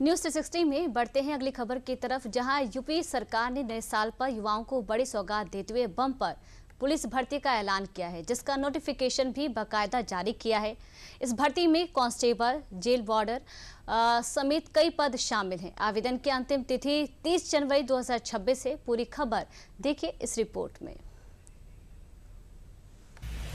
News 360 में बढ़ते हैं अगली खबर की तरफ, जहां यूपी सरकार ने नए साल पर युवाओं को बड़ी सौगात देते हुए बम पर पुलिस भर्ती का ऐलान किया है, जिसका नोटिफिकेशन भी बाकायदा जारी किया है। इस भर्ती में कांस्टेबल, जेल वार्डर समेत कई पद शामिल हैं। आवेदन की अंतिम तिथि 30 जनवरी 2026 है। पूरी खबर देखिए इस रिपोर्ट में।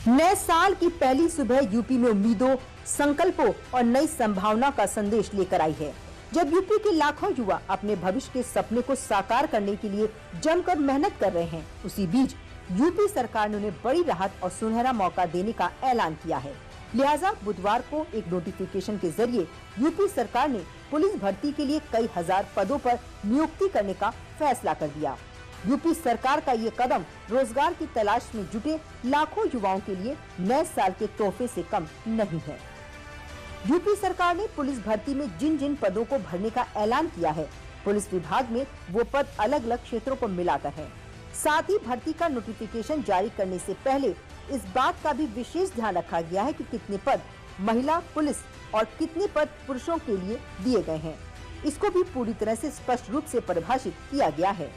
नए साल की पहली सुबह यूपी में उम्मीदों, संकल्पों और नई संभावना का संदेश लेकर आई है। जब यूपी के लाखों युवा अपने भविष्य के सपने को साकार करने के लिए जमकर मेहनत कर रहे हैं, उसी बीच यूपी सरकार ने उन्हें बड़ी राहत और सुनहरा मौका देने का ऐलान किया है। लिहाजा बुधवार को एक नोटिफिकेशन के जरिए यूपी सरकार ने पुलिस भर्ती के लिए कई हजार पदों पर नियुक्ति करने का फैसला कर दिया। यूपी सरकार का ये कदम रोजगार की तलाश में जुटे लाखों युवाओं के लिए नए साल के तोहफे से कम नहीं है। यूपी सरकार ने पुलिस भर्ती में जिन जिन पदों को भरने का ऐलान किया है, पुलिस विभाग में वो पद अलग अलग क्षेत्रों को मिलाकर है। साथ ही भर्ती का नोटिफिकेशन जारी करने से पहले इस बात का भी विशेष ध्यान रखा गया है कि कितने पद महिला पुलिस और कितने पद पुरुषों के लिए दिए गए हैं। इसको भी पूरी तरह से स्पष्ट रूप से परिभाषित किया गया है।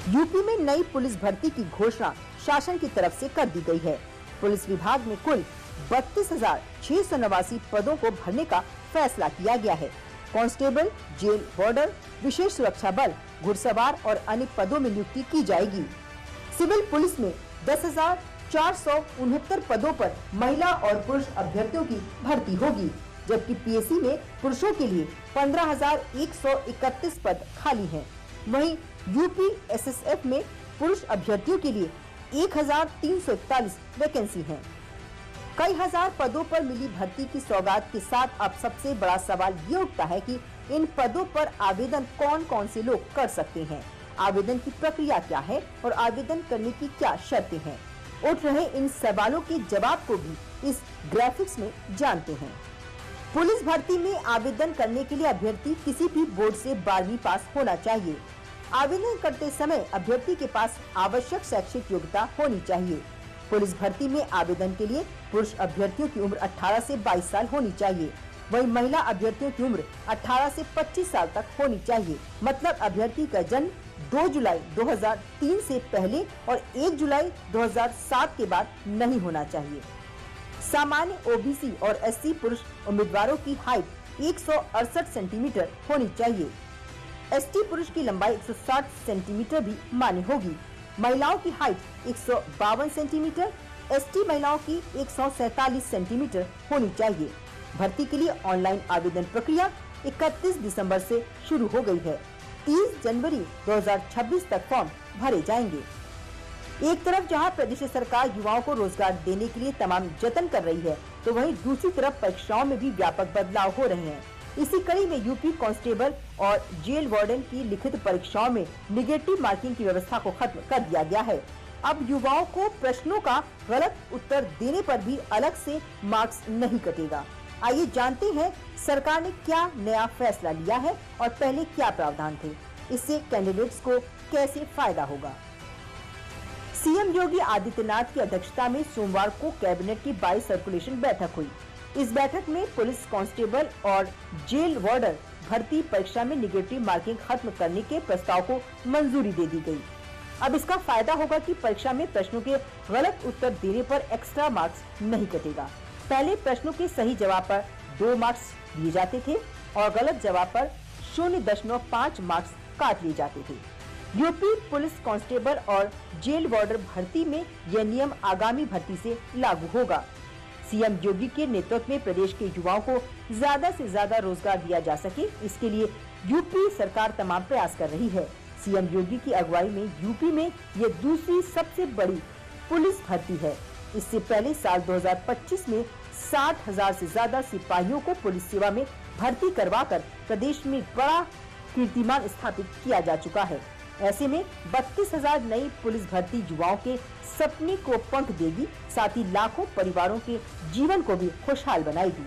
यूपी में नई पुलिस भर्ती की घोषणा शासन की तरफ से कर दी गई है। पुलिस विभाग में कुल 32,689 पदों को भरने का फैसला किया गया है। कांस्टेबल, जेल वार्डर, विशेष सुरक्षा बल, घुड़सवार और अन्य पदों में नियुक्ति की जाएगी। सिविल पुलिस में 10,469 पदों पर महिला और पुरुष अभ्यर्थियों की भर्ती होगी, जबकि पीएससी में पुरुषों के लिए 15,131 पद खाली हैं। वहीं यूपी एसएसएफ में पुरुष अभ्यर्थियों के लिए 1,341 वैकेंसी हैं। कई हजार पदों पर मिली भर्ती की सौगात के साथ अब सबसे बड़ा सवाल ये उठता है कि इन पदों पर आवेदन कौन कौन से लोग कर सकते हैं, आवेदन की प्रक्रिया क्या है और आवेदन करने की क्या शर्तें हैं। उठ रहे इन सवालों के जवाब को भी इस ग्राफिक्स में जानते हैं। पुलिस भर्ती में आवेदन करने के लिए अभ्यर्थी किसी भी बोर्ड से 12वीं पास होना चाहिए। आवेदन करते समय अभ्यर्थी के पास आवश्यक शैक्षिक योग्यता होनी चाहिए। पुलिस भर्ती में आवेदन के लिए पुरुष अभ्यर्थियों की उम्र 18 से 22 साल होनी चाहिए, वहीं महिला अभ्यर्थियों की उम्र 18 से 25 साल तक होनी चाहिए। मतलब अभ्यर्थी का जन्म 2 जुलाई 2003 से पहले और 1 जुलाई 2007 के बाद नहीं होना चाहिए। सामान्य ओबीसी और एससी पुरुष उम्मीदवारोर की हाइट 168 सेंटीमीटर होनी चाहिए। एसटी पुरुष की लंबाई 160 सेंटीमीटर भी मान्य होगी। महिलाओं की हाइट 152 सेंटीमीटर, एसटी महिलाओं की 147 सेंटीमीटर होनी चाहिए। भर्ती के लिए ऑनलाइन आवेदन प्रक्रिया 31 दिसंबर से शुरू हो गई है। 30 जनवरी 2026 तक फॉर्म भरे जाएंगे। एक तरफ जहां प्रदेश सरकार युवाओं को रोजगार देने के लिए तमाम जतन कर रही है, तो वहीं दूसरी तरफ परीक्षाओं में भी व्यापक बदलाव हो रहे हैं। इसी कड़ी में यूपी कांस्टेबल और जेल वार्डन की लिखित परीक्षाओं में निगेटिव मार्किंग की व्यवस्था को खत्म कर दिया गया है। अब युवाओं को प्रश्नों का गलत उत्तर देने पर भी अलग से मार्क्स नहीं कटेगा। आइए जानते हैं सरकार ने क्या नया फैसला लिया है और पहले क्या प्रावधान थे। इससे कैंडिडेट्स को कैसे फायदा होगा। सीएम योगी आदित्यनाथ की अध्यक्षता में सोमवार को कैबिनेट की 22 सर्कुलेशन बैठक हुई। इस बैठक में पुलिस कांस्टेबल और जेल वार्डर भर्ती परीक्षा में निगेटिव मार्किंग खत्म करने के प्रस्ताव को मंजूरी दे दी गई। अब इसका फायदा होगा कि परीक्षा में प्रश्नों के गलत उत्तर देने पर एक्स्ट्रा मार्क्स नहीं कटेगा। पहले प्रश्नों के सही जवाब पर 2 मार्क्स दिए जाते थे और गलत जवाब पर 0.5 मार्क्स काट लिए जाते थे। यूपी पुलिस कांस्टेबल और जेल वार्डर भर्ती में यह नियम आगामी भर्ती से लागू होगा। सीएम योगी के नेतृत्व में प्रदेश के युवाओं को ज्यादा से ज्यादा रोजगार दिया जा सके, इसके लिए यूपी सरकार तमाम प्रयास कर रही है। सीएम योगी की अगुवाई में यूपी में ये दूसरी सबसे बड़ी पुलिस भर्ती है। इससे पहले साल 2025 में 60,000 से ज्यादा सिपाहियों को पुलिस सेवा में भर्ती करवाकर प्रदेश में बड़ा कीर्तिमान स्थापित किया जा चुका है। ऐसे में 32,000 नई पुलिस भर्ती युवाओं के सपने को पंख देगी, साथ ही लाखों परिवारों के जीवन को भी खुशहाल बनाएगी।